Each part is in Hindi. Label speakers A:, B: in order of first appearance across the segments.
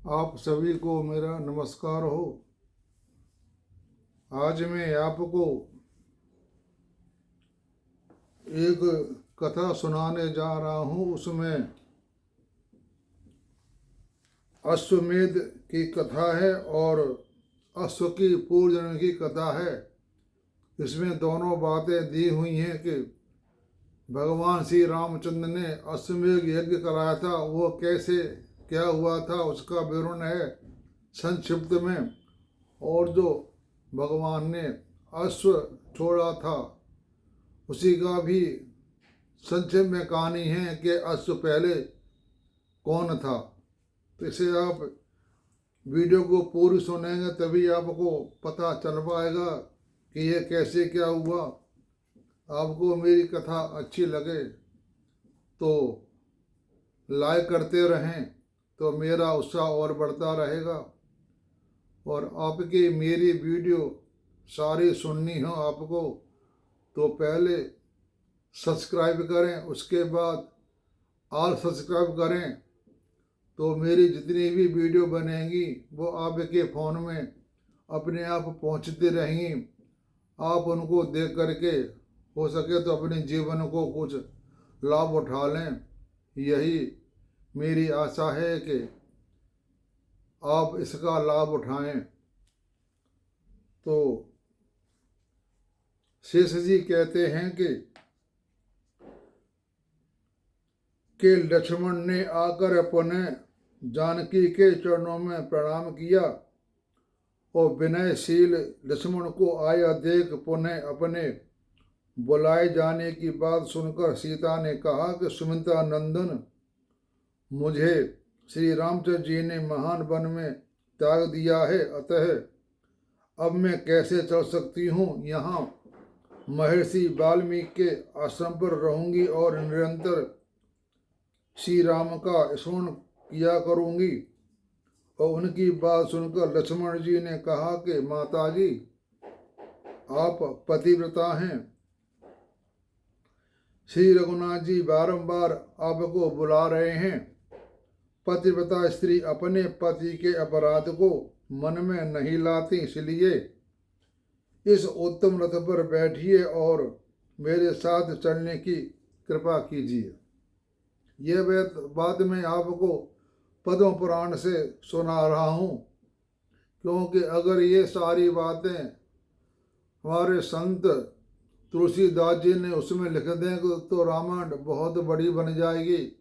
A: आप सभी को मेरा नमस्कार हो। आज मैं आपको एक कथा सुनाने जा रहा हूँ। उसमें अश्वमेध की कथा है और अश्व की पूजन की कथा है। इसमें दोनों बातें दी हुई हैं कि भगवान श्री रामचंद्र ने अश्वमेध यज्ञ कराया था, वो कैसे क्या हुआ था उसका विवरण है संक्षिप्त में। और जो भगवान ने अश्व छोड़ा था उसी का भी संक्षेप में कहानी है कि अश्व पहले कौन था। तो इसे आप वीडियो को पूरी सुनेंगे तभी आपको पता चल पाएगा कि ये कैसे क्या हुआ। आपको मेरी कथा अच्छी लगे तो लाइक करते रहें तो मेरा उत्साह और बढ़ता रहेगा। और आपकी मेरी वीडियो सारी सुननी हो आपको तो पहले सब्सक्राइब करें, उसके बाद ऑल सब्सक्राइब करें तो मेरी जितनी भी वीडियो बनेंगी वो आपके फ़ोन में अपने आप पहुंचती रहेंगी। आप उनको देख करके हो सके तो अपने जीवन को कुछ लाभ उठा लें। यही मेरी आशा है कि आप इसका लाभ उठाएं। तो शेष जी कहते हैं कि लक्ष्मण ने आकर अपने जानकी के चरणों में प्रणाम किया और विनयशील लक्ष्मण को आया देख पुनः अपने बुलाए जाने की बात सुनकर सीता ने कहा कि सुमित्रा नंदन, मुझे श्री रामचंद्र जी ने महान वन में त्याग दिया है, अतः अब मैं कैसे चल सकती हूँ। यहाँ महर्षि वाल्मीकि के आश्रम पर रहूंगी और निरंतर श्री राम का स्मरण किया करूंगी। और उनकी बात सुनकर लक्ष्मण जी ने कहा कि माता जी, आप पतिव्रता हैं, श्री रघुनाथ जी बारंबार आपको बुला रहे हैं। पतिव्रता स्त्री अपने पति के अपराध को मन में नहीं लाती, इसलिए इस उत्तम रथ पर बैठिए और मेरे साथ चलने की कृपा कीजिए। यह बात मैं आपको पद्म पुराण से सुना रहा हूँ, क्योंकि अगर ये सारी बातें हमारे संत तुलसीदास जी ने उसमें लिख दें तो रामायण बहुत बड़ी बन जाएगी।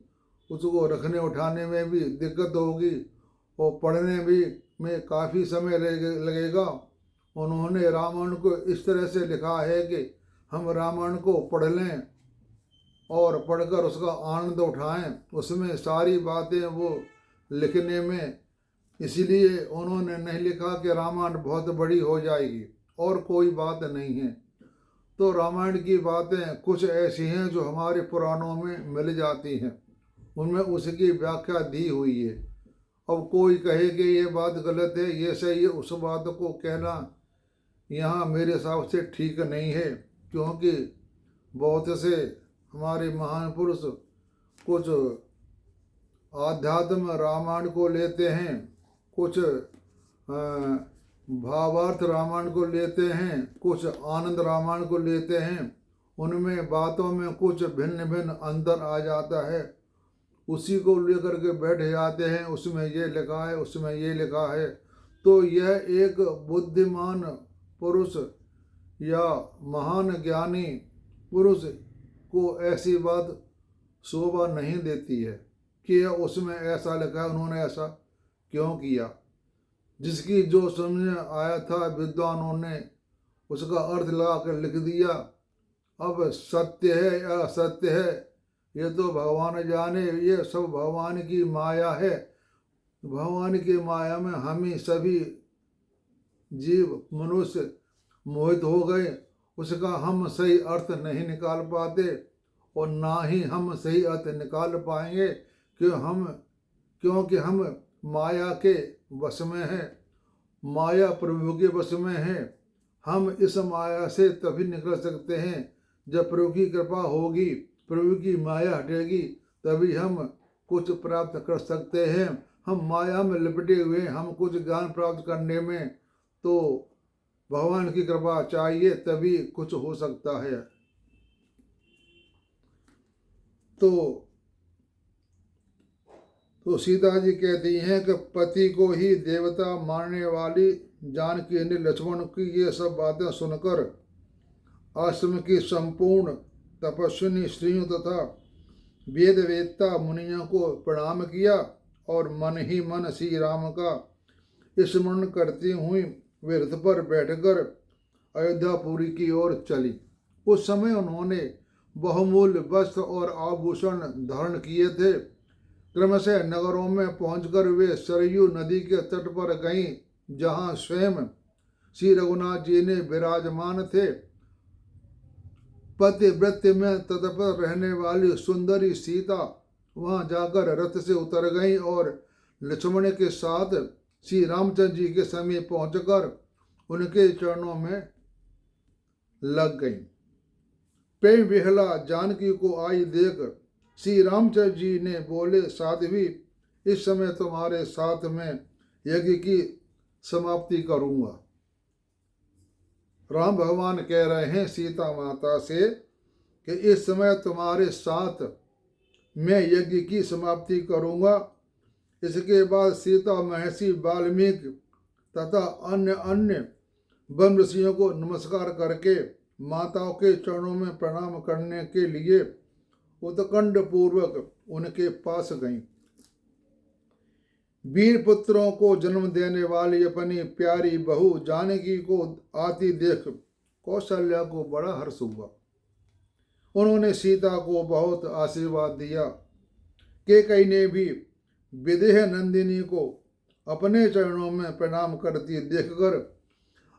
A: उसको रखने उठाने में भी दिक्कत होगी और पढ़ने भी में काफ़ी समय लगेगा। उन्होंने रामायण को इस तरह से लिखा है कि हम रामायण को पढ़ लें और पढ़कर उसका आनंद उठाएं। उसमें सारी बातें वो लिखने में इसीलिए उन्होंने नहीं लिखा कि रामायण बहुत बड़ी हो जाएगी, और कोई बात नहीं है। तो रामायण की बातें कुछ ऐसी हैं जो हमारे पुराणों में मिल जाती हैं, उनमें उसकी व्याख्या दी हुई है। अब कोई कहे कि ये बात गलत है, ये सही है, उस बात को कहना यहाँ मेरे हिसाब से ठीक नहीं है, क्योंकि बहुत से हमारे महान पुरुष कुछ आध्यात्म रामायण को लेते हैं, कुछ भावार्थ रामायण को लेते हैं, कुछ आनंद रामायण को लेते हैं। उनमें बातों में कुछ भिन्न भिन्न अंतर आ जाता है, उसी को लेकर के बैठ जाते हैं, उसमें ये लिखा है, उसमें ये लिखा है। तो यह एक बुद्धिमान पुरुष या महान ज्ञानी पुरुष को ऐसी बात शोभा नहीं देती है कि उसमें ऐसा लिखा है, उन्होंने ऐसा क्यों किया। जिसकी जो समझ में आया था विद्वानों ने उसका अर्थ लगा कर लिख दिया। अब सत्य है या असत्य है ये तो भगवान जाने, ये सब भगवान की माया है। भगवान की माया में हम ही सभी जीव मनुष्य मोहित हो गए, उसका हम सही अर्थ नहीं निकाल पाते और ना ही हम सही अर्थ निकाल पाएंगे क्योंकि हम माया के वश में हैं, माया प्रभु के वश में है। हम इस माया से तभी निकल सकते हैं जब प्रभु की कृपा होगी, प्रभु की माया हटेगी, तभी हम कुछ प्राप्त कर सकते हैं। हम माया में लिपटे हुए हैं, हम कुछ ज्ञान प्राप्त करने में तो भगवान की कृपा चाहिए, तभी कुछ हो सकता है। तो सीता जी कहती हैं कि पति को ही देवता मानने वाली जानकी ने लक्ष्मण की ये सब बातें सुनकर आश्रम की संपूर्ण तपस्विनी स्त्रियों तथा वेद वेदता मुनियों को प्रणाम किया और मन ही मन श्री राम का स्मरण करती हुई वे रथ पर बैठकर अयोध्यापुरी की ओर चली। उस समय उन्होंने बहुमूल्य वस्त्र और आभूषण धारण किए थे। क्रमशः नगरों में पहुंचकर वे सरयू नदी के तट पर गईं, जहां स्वयं श्री रघुनाथ जी ने विराजमान थे। पतिव्रत्य में तत्पर रहने वाली सुंदरी सीता वहां जाकर रथ से उतर गई और लक्ष्मण के साथ श्री रामचंद्र जी के समीप पहुंचकर उनके चरणों में लग गई। प्रेम विहला जानकी को आई देख श्री रामचंद्र जी ने बोले, साध्वी, इस समय तुम्हारे साथ में यज्ञ की समाप्ति करूंगा। राम भगवान कह रहे हैं सीता माता से कि इस समय तुम्हारे साथ मैं यज्ञ की समाप्ति करूंगा। इसके बाद सीता महर्षि वाल्मीकि तथा अन्य ब्रह्म ऋषियों को नमस्कार करके माताओं के चरणों में प्रणाम करने के लिए उत्कंठ पूर्वक उनके पास गईं। वीर पुत्रों को जन्म देने वाली अपनी प्यारी बहू जानकी को आती देख कौशल्या को बड़ा हर्ष हुआ। उन्होंने सीता को बहुत आशीर्वाद दिया। कैकेयी ने भी विदेह नंदिनी को अपने चरणों में प्रणाम करती देखकर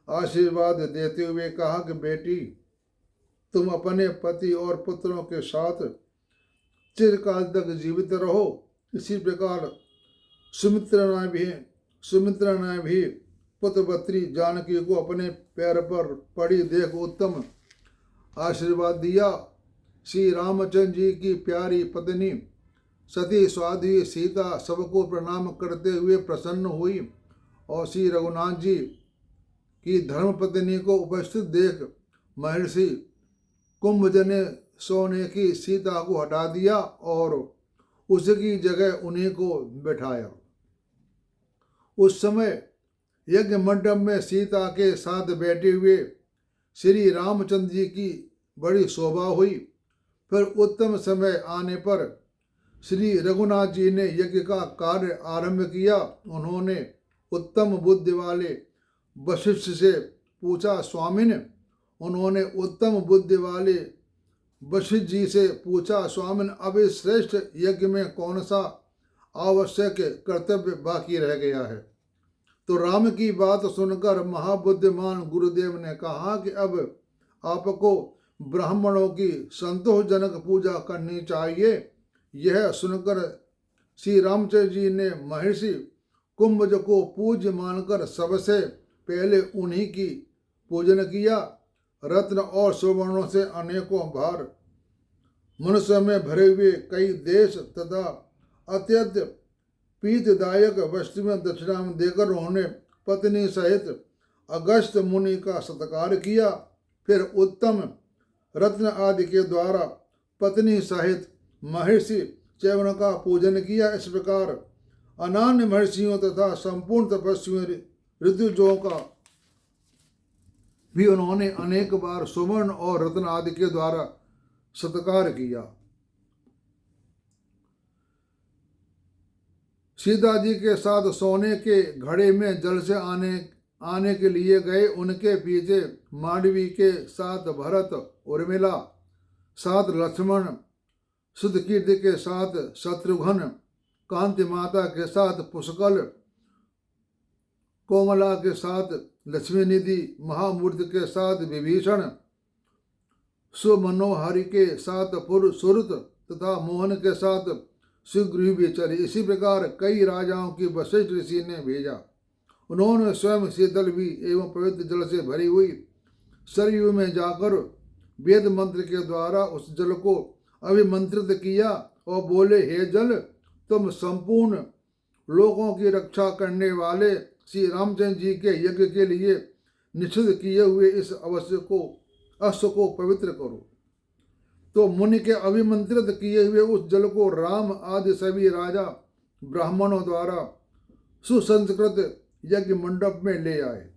A: आशीर्वाद देते हुए कहा कि बेटी, तुम अपने पति और पुत्रों के साथ चिरकाल तक जीवित रहो। इसी प्रकार सुमित्रा ने भी पुत्रवत्री जानकी को अपने पैर पर पड़ी देख उत्तम आशीर्वाद दिया। श्री रामचंद्र जी की प्यारी पत्नी सती स्वाधी सीता सबको प्रणाम करते हुए प्रसन्न हुई और श्री रघुनाथ जी की धर्मपत्नी को उपस्थित देख महर्षि कुंभज ने सोने की सीता को हटा दिया और उसकी जगह उन्हीं को बैठाया। उस समय यज्ञ मंडप में सीता के साथ बैठे हुए श्री रामचंद्र जी की बड़ी शोभा हुई। फिर उत्तम समय आने पर श्री रघुनाथ जी ने यज्ञ का कार्य आरंभ किया। उन्होंने उत्तम बुद्धि वाले वशिष्ठ से पूछा, स्वामिन, उन्होंने उत्तम बुद्धि वाले वशिष्ठ जी से पूछा, स्वामिन, अब इस श्रेष्ठ यज्ञ में कौन सा आवश्यक कर्तव्य बाकी रह गया है? तो राम की बात सुनकर महाबुद्धिमान गुरुदेव ने कहा कि अब आपको ब्राह्मणों की संतोषजनक पूजा करनी चाहिए। यह सुनकर श्री रामचंद्र जी ने महर्षि कुंभज को पूज्य मानकर सबसे पहले उन्हीं की पूजन किया। रत्न और सुवर्णों से अनेकों भार मनुष्य में भरे हुए कई देश तथा अत्यंत प्रीतिदायक वस्तु में दक्षिणा देकर उन्होंने पत्नी सहित अगस्त मुनि का सत्कार किया। फिर उत्तम रत्न आदि के द्वारा पत्नी सहित महर्षि च्यवन का पूजन किया। इस प्रकार अनान्य महर्षियों तथा संपूर्ण तपस्वियों ऋतुजों का भी उन्होंने अनेक बार सुवर्ण और रत्न आदि के द्वारा सत्कार किया। सीता जी के साथ सोने के घड़े में जल से आने के लिए गए। उनके पीछे मांडवी के साथ भरत, उर्मिला, साथ लक्ष्मण, सुधकीर्ति के साथ शत्रुघ्न, कांति माता के साथ पुष्कल, कोमला के साथ लक्ष्मी निधि, महामूर्ति के साथ विभीषण, सुमनोहरि के साथ सुरत तथा मोहन के साथ सुग्रीव भी चले। इसी प्रकार कई राजाओं की वशिष्ठ ऋषि ने भेजा। उन्होंने स्वयं शीतल भी एवं पवित्र जल से भरी हुई सरयू में जाकर वेद मंत्र के द्वारा उस जल को अभिमंत्रित किया और बोले, हे जल, तुम संपूर्ण लोगों की रक्षा करने वाले श्री रामचंद्र जी के यज्ञ के लिए निषिद्ध किए हुए इस अश्व को पवित्र करो। तो मुनि के अभिमंत्रित किए हुए उस जल को राम आदि सभी राजा ब्राह्मणों द्वारा सुसंस्कृत यज्ञ मंडप में ले आए।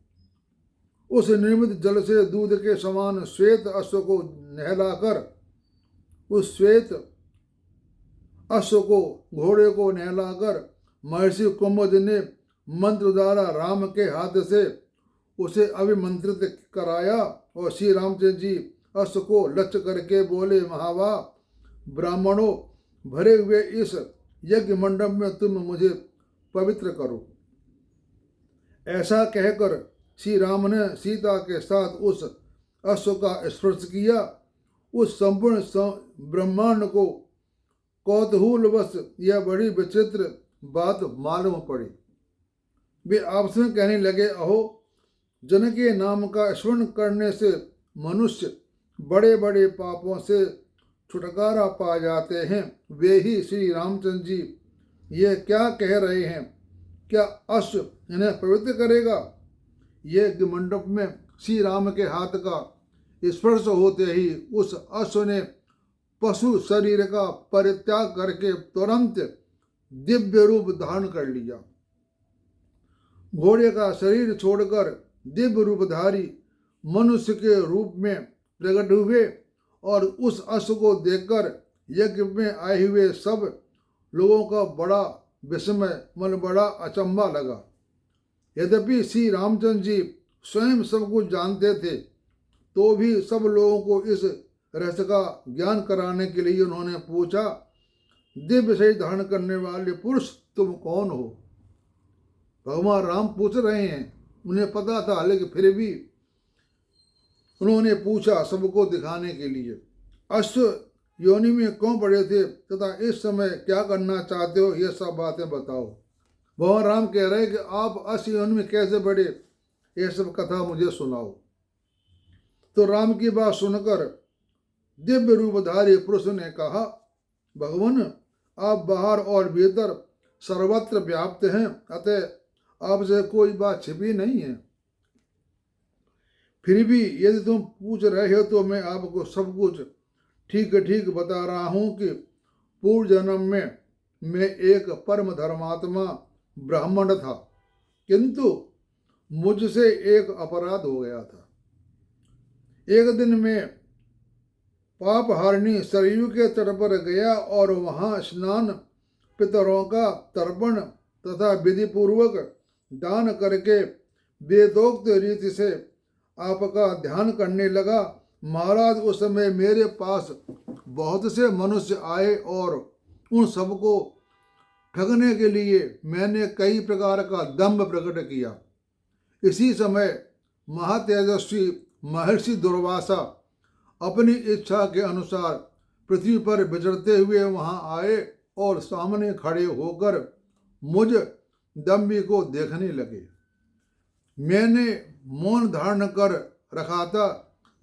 A: उस निर्मित जल से दूध के समान श्वेत अश्व को नहलाकर उस श्वेत अश्व को घोड़े को नहलाकर महर्षि कुमुद ने मंत्र द्वारा राम के हाथ से उसे अभिमंत्रित कराया और श्री रामचंद्र जी अश्व को लक्ष्य करके बोले, महावा ब्राह्मणों, भरे हुए इस यज्ञ मंडप में तुम मुझे पवित्र करो। ऐसा कहकर श्री राम ने सीता के साथ उस अश्व का स्पर्श किया। उस संपूर्ण ब्रह्मांड को कौतूहलवश यह बड़ी विचित्र बात मालूम पड़ी। वे आपस में कहने लगे, अहो, जन के नाम का स्मरण करने से मनुष्य बड़े बड़े पापों से छुटकारा पा जाते हैं। वे ही श्री रामचंद्र जी ये क्या कह रहे हैं? क्या अश्व इन्हें पवित्र करेगा? यज्ञ मंडप में श्री राम के हाथ का स्पर्श होते ही उस अश्व ने पशु शरीर का परित्याग करके तुरंत दिव्य रूप धारण कर लिया। घोड़े का शरीर छोड़कर दिव्य रूपधारी मनुष्य के रूप में प्रकट हुए और उस अश्व को देखकर यज्ञ में आए हुए सब लोगों का बड़ा विस्मय, बड़ा अचंभा लगा। यद्यपि श्री रामचंद्र जी स्वयं सब कुछ जानते थे, तो भी सब लोगों को इस रहस्य का ज्ञान कराने के लिए उन्होंने पूछा, दिव्य शरीर धारण करने वाले पुरुष तुम कौन हो? भगवान राम पूछ रहे हैं। उन्हें पता था, लेकिन फिर भी उन्होंने पूछा सबको दिखाने के लिए। अश्व योनि में क्यों पड़े थे तथा इस समय क्या करना चाहते हो, ये सब बातें बताओ। भगवान राम कह रहे हैं कि आप अश्व योनि में कैसे बढ़े, ये सब कथा मुझे सुनाओ। तो राम की बात सुनकर दिव्य रूपधारी पुरुष ने कहा, भगवान, आप बाहर और भीतर सर्वत्र व्याप्त हैं, अतः आपसे कोई बात छिपी नहीं है। फिर भी यदि तुम पूछ रहे हो तो मैं आपको सब कुछ ठीक ठीक बता रहा हूं कि पूर्व जन्म में मैं एक परम धर्मात्मा ब्राह्मण था, किंतु मुझसे एक अपराध हो गया था। एक दिन मैं पापहारिणी सरयू के तट पर गया और वहां स्नान, पितरों का तर्पण तथा विधि पूर्वक दान करके वेदोक्त रीति से आपका ध्यान करने लगा। महाराज, उस समय मेरे पास बहुत से मनुष्य आए और उन सबको ठगने के लिए मैंने कई प्रकार का दंभ प्रकट किया। इसी समय महातेजस्वी महर्षि दुर्वासा अपनी इच्छा के अनुसार पृथ्वी पर विचरते हुए वहां आए और सामने खड़े होकर मुझ दम्भी को देखने लगे। मैंने मौन धारण कर रखा था,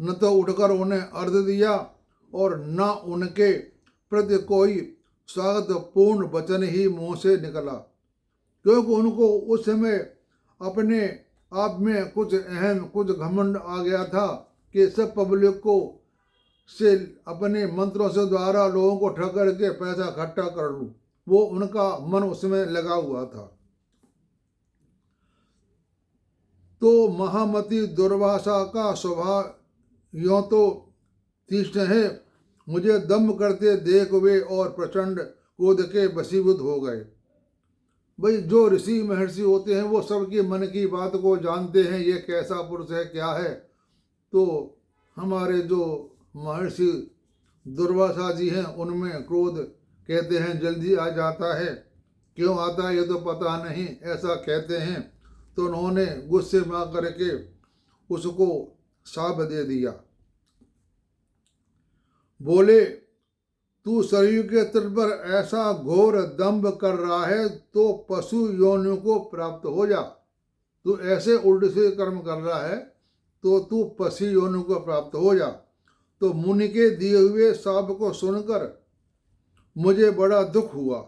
A: न तो उठकर उन्हें अर्घ्य दिया और न उनके प्रति कोई स्वागतपूर्ण वचन ही मुंह से निकला, क्योंकि उनको उस समय अपने आप में कुछ घमंड आ गया था कि सब पब्लिक को से अपने मंत्रों से द्वारा लोगों को ठग करके पैसा इकट्ठा कर लूं। वो उनका मन उसमें लगा हुआ था। तो महामती दुर्वासा का स्वभाव यों तो तीक्ष्ण है, मुझे दम्भ करते देख वे और प्रचंड क्रोध के वशीभूत हो गए। भाई, जो ऋषि महर्षि होते हैं वो सबके मन की बात को जानते हैं, ये कैसा पुरुष है, क्या है। तो हमारे जो महर्षि दुर्वासा जी हैं उनमें क्रोध कहते हैं जल्दी आ जाता है, क्यों आता है ये तो पता नहीं, ऐसा कहते हैं। तो उन्होंने गुस्से में आकर के उसको शाप दे दिया। बोले, तू सरयू के तट पर ऐसा घोर दंभ कर रहा है तो पशु योनियों को प्राप्त हो जा। तू ऐसे उल्टे से कर्म कर रहा है तो तू पशु योनियों को प्राप्त हो जा। तो मुनि के दिए हुए शाप को सुनकर मुझे बड़ा दुख हुआ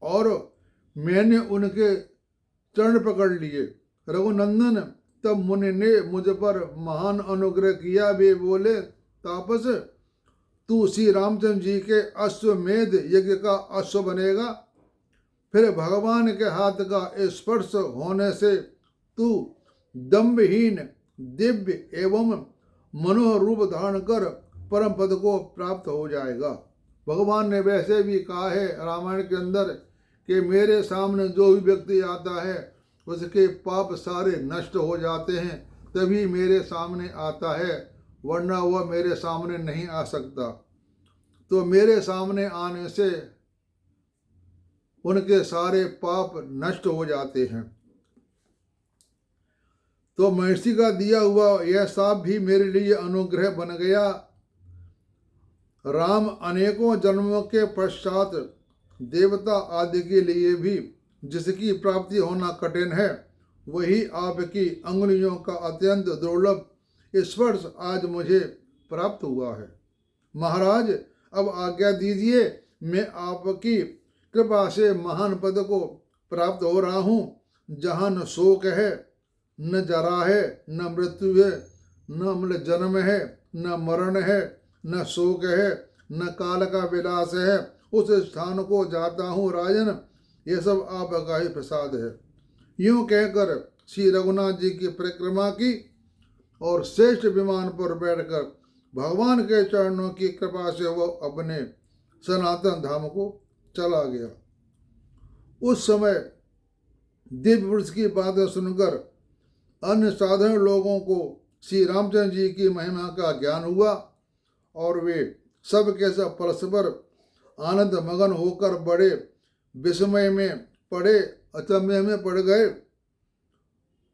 A: और मैंने उनके चरण पकड़ लिए। रघुनंदन, तब मुनि ने मुझ पर महान अनुग्रह किया। वे बोले, तापस, तू श्री रामचंद्र जी के अश्वमेध यज्ञ का अश्व बनेगा। फिर भगवान के हाथ का स्पर्श होने से तू दम्भहीन दिव्य एवं मनोहर रूप धारण कर परम पद को प्राप्त हो जाएगा। भगवान ने वैसे भी कहा है रामायण के अंदर कि मेरे सामने जो भी व्यक्ति आता है उसके पाप सारे नष्ट हो जाते हैं, तभी मेरे सामने आता है, वरना वह मेरे सामने नहीं आ सकता। तो मेरे सामने आने से उनके सारे पाप नष्ट हो जाते हैं। तो महर्षि का दिया हुआ यह शाप भी मेरे लिए अनुग्रह बन गया। राम अनेकों जन्मों के पश्चात देवता आदि के लिए भी जिसकी प्राप्ति होना कठिन है, वही आपकी अंगुलियों का अत्यंत दुर्लभ स्पर्श आज मुझे प्राप्त हुआ है। महाराज, अब आज्ञा दीजिए, मैं आपकी कृपा से महान पद को प्राप्त हो रहा हूँ, जहाँ न शोक है, न जरा है, न मृत्यु है, न जन्म है, न मरण है, न शोक है, न काल का विलास है। उस स्थान को जाता हूँ राजन, यह सब आपका ही प्रसाद है। यूं कहकर श्री रघुनाथ जी की परिक्रमा की और श्रेष्ठ विमान पर बैठकर भगवान के चरणों की कृपा से वह अपने सनातन धाम को चला गया। उस समय दिव्य पुरुष की बातें सुनकर अन्य साधारण लोगों को श्री रामचंद्र जी की महिमा का ज्ञान हुआ और वे सब के सब परस्पर आनंद मगन होकर बड़े विस्मय में पड़े, अचंभे में पड़ गए।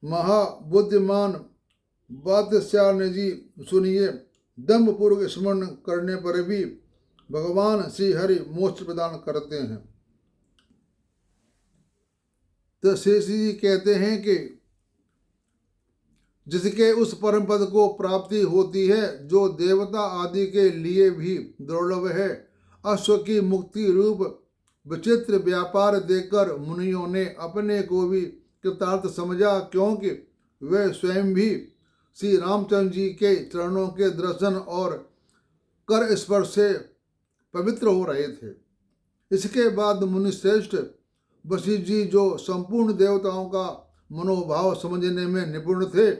A: महाबुद्धिमान बादशाह जी सुनिए, दम्भपूर्वक स्मरण करने पर भी भगवान श्री हरि मोक्ष प्रदान करते हैं। तो श्री जी कहते हैं कि जिसके उस परम पद को प्राप्ति होती है जो देवता आदि के लिए भी दुर्लभ है। अश्व की मुक्ति रूप विचित्र व्यापार देकर मुनियों ने अपने को भी कृतार्थ समझा, क्योंकि वे स्वयं भी श्री रामचंद्र जी के चरणों के दर्शन और कर स्पर्श से पवित्र हो रहे थे। इसके बाद मुनिश्रेष्ठ वशिष्ठ जी, जो संपूर्ण देवताओं का मनोभाव समझने में निपुण थे,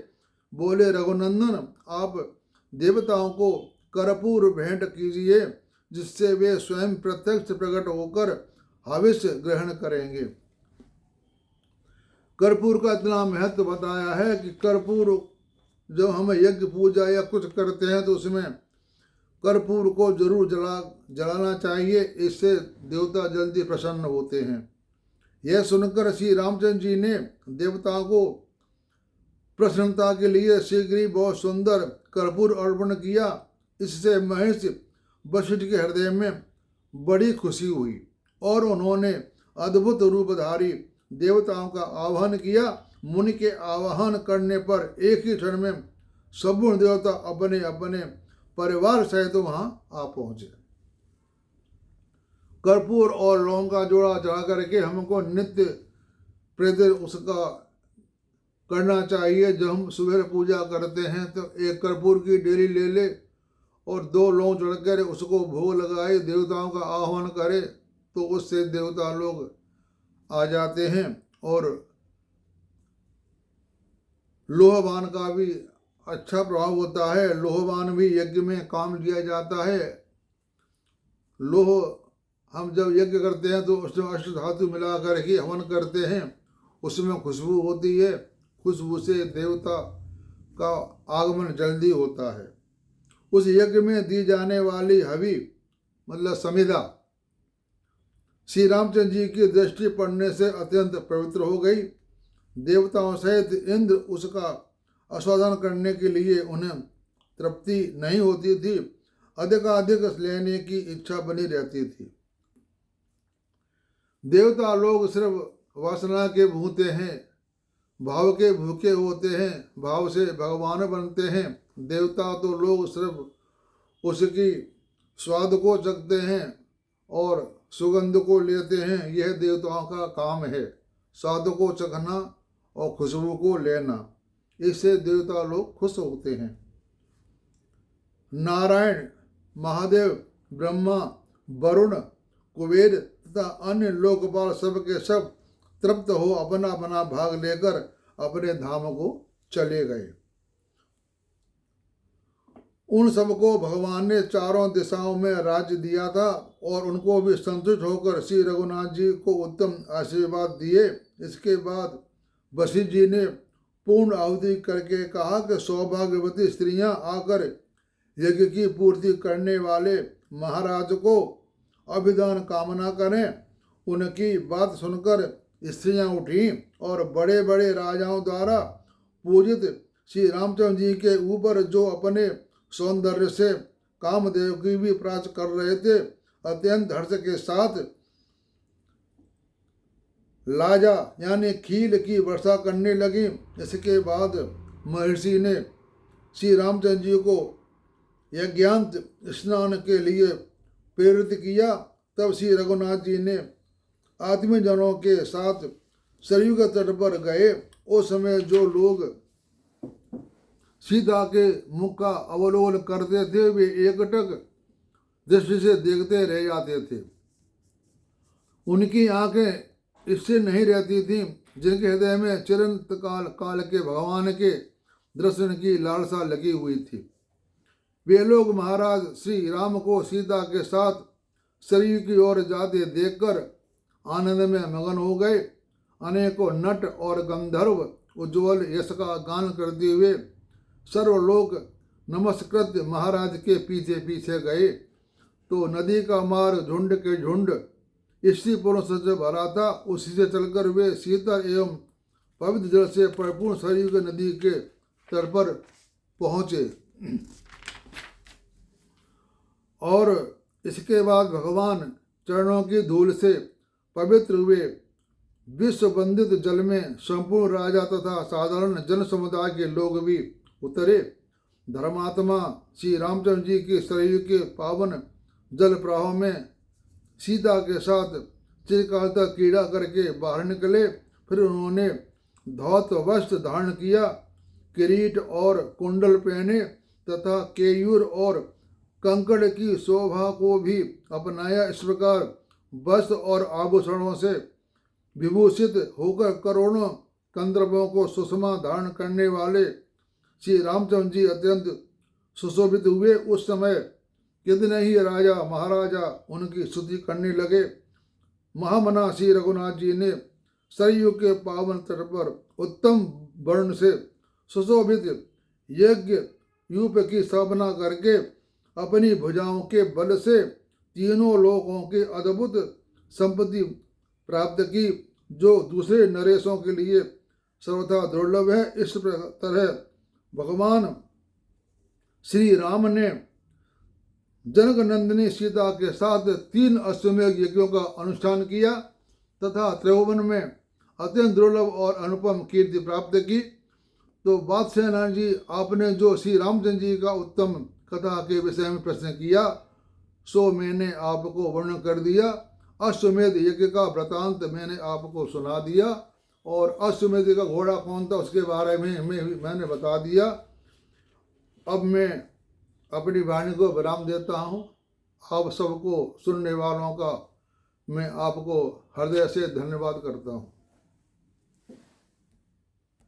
A: बोले, रघुनंदन, आप देवताओं को कर्पूर भेंट कीजिए, जिससे वे स्वयं प्रत्यक्ष प्रकट होकर हविष्य ग्रहण करेंगे। कर्पूर का इतना महत्व बताया है कि कर्पूर जब हम यज्ञ पूजा या कुछ करते हैं तो उसमें कर्पूर को जरूर जलाना चाहिए, इससे देवता जल्दी प्रसन्न होते हैं। यह सुनकर श्री रामचंद्र जी ने देवताओं को प्रसन्नता के लिए शीघ्र ही बहुत सुंदर कर्पूर अर्पण किया। इससे महर्षि वशिष्ठ के हृदय में बड़ी खुशी हुई और उन्होंने अद्भुत रूपधारी देवताओं का आह्वान किया। मुनि के आह्वान करने पर एक ही क्षण में संपूर्ण देवता अपने अपने परिवार सहित वहां आ पहुंचे। कर्पूर और लौंग का जोड़ा चढ़ा करके हमको नित्य प्रतिदिन उसका करना चाहिए। जब हम सुबह पूजा करते हैं तो एक कर्पूर की डेली ले ले और 2 लौंग चढ़कर उसको भोग लगाए, देवताओं का आह्वान करे, तो उससे देवता लोग आ जाते हैं। और लोहवान का भी अच्छा प्रभाव होता है। लोहवान भी यज्ञ में काम लिया जाता है। लोह हम जब यज्ञ करते हैं तो उसमें अष्ट धातु मिला करके हवन करते हैं, उसमें खुशबू होती है। खुशबू से देवता का आगमन जल्दी होता है। उस यज्ञ में दी जाने वाली हवि मतलब समिधा श्री रामचंद्र जी की दृष्टि पड़ने से अत्यंत पवित्र हो गई। देवताओं सहित इंद्र उसका आस्वादन करने के लिए उन्हें तृप्ति नहीं होती थी, अधिकाधिक लेने की इच्छा बनी रहती थी। देवता लोग सिर्फ वासना के भूते हैं, भाव के भूखे होते हैं, भाव से भगवान बनते हैं। देवता तो लोग सिर्फ उसकी स्वाद को चखते हैं और सुगंध को लेते हैं, यह देवताओं का काम है। स्वाद को चखना और खुशबू को लेना, इससे देवता लोग खुश होते हैं। नारायण, महादेव, ब्रह्मा, वरुण, कुबेर तथा अन्य लोकपाल सब के सब तृप्त हो अपना अपना भाग लेकर अपने धाम को चले गए। उन सबको भगवान ने चारों दिशाओं में राज्य दिया था और उनको भी संतुष्ट होकर श्री रघुनाथ जी को उत्तम आशीर्वाद दिए। इसके बाद वशिष्ठ जी ने पूर्ण आहुति करके कहा कि सौभाग्यवती स्त्रियां आकर यज्ञ की पूर्ति करने वाले महाराज को अभिदान कामना करें। उनकी बात सुनकर स्त्रियां उठी और बड़े बड़े राजाओं द्वारा पूजित श्री रामचंद्र जी के ऊपर जो अपने सौंदर्य से कामदेव की भी प्राप्त कर रहे थे, अत्यंत हर्ष के साथ लाजा यानी खील की वर्षा करने लगी। इसके बाद महर्षि ने श्री रामचंद्र जी को यज्ञांत स्नान के लिए प्रेरित किया। तब श्री रघुनाथ जी ने आत्मीजनों के साथ सरयू के तट पर गए। उस समय जो लोग सीता के मुख का अवलोकन करते थे वे एकटक दृष्टि से देखते रह जाते थे। उनकी आंखें इससे नहीं रहती थीं जिनके हृदय में चिरंतकाल काल के भगवान के दर्शन की लालसा लगी हुई थी। वे लोग महाराज श्री राम को सीता के साथ सरयू की ओर जाते देखकर आनंद में मगन हो गए। अनेकों नट और गंधर्व उज्ज्वल यश का गान करते हुए सर्वलोक नमस्कृत महाराज के पीछे पीछे गए तो नदी का मार्ग झुंड के झुंड स्त्री पुरुषों से भरा था। उसी से चलकर वे शीतल एवं पवित्र जल से परिपूर्ण सरयू के नदी के तट पर पहुँचे और इसके बाद भगवान चरणों की धूल से पवित्र हुए। विश्व बंदित जल में संपूर्ण राजा तथा साधारण जन समुदाय के लोग भी उतरे। धर्मात्मा श्री रामचंद्र जी की सरयू के पावन जल प्रवाह में सीता के साथ चिरकाल तक क्रीड़ा करके बाहर निकले। फिर उन्होंने धौत वस्त्र धारण किया, किरीट और कुंडल पहने तथा केयूर और कंकड़ की शोभा को भी अपनाया। इस प्रकार वस्त्र और आभूषणों से विभूषित होकर करोड़ों गंधर्वों को सुषमा धारण करने वाले श्री रामचंद्र जी अत्यंत सुशोभित हुए। उस समय कितने ही राजा महाराजा उनकी स्तुति करने लगे। महामना श्री रघुनाथ जी ने सरयू के पावन तट पर उत्तम वर्ण से सुशोभित यज्ञ यूप की स्थापना करके अपनी भुजाओं के बल से तीनों लोकों की अद्भुत संपत्ति प्राप्त की, जो दूसरे नरेशों के लिए सर्वथा दुर्लभ है। इस तरह भगवान श्री राम ने जनक नंदिनी सीता के साथ 3 अश्वमेध यज्ञों का अनुष्ठान किया तथा त्रिभुवन में अत्यंत दुर्लभ और अनुपम कीर्ति प्राप्त की। तो बादशाह नारायण जी, आपने जो श्री रामचंद्र जी का उत्तम कथा के विषय में प्रश्न किया सो मैंने आपको वर्णन कर दिया। अश्वमेध यज्ञ का वृतांत मैंने आपको सुना दिया और अश्वमेध का घोड़ा कौन था उसके बारे में मैंने बता दिया। अब मैं अपनी वाणी को विराम देता हूँ। आप सबको सुनने वालों का मैं आपको हृदय से धन्यवाद करता हूँ।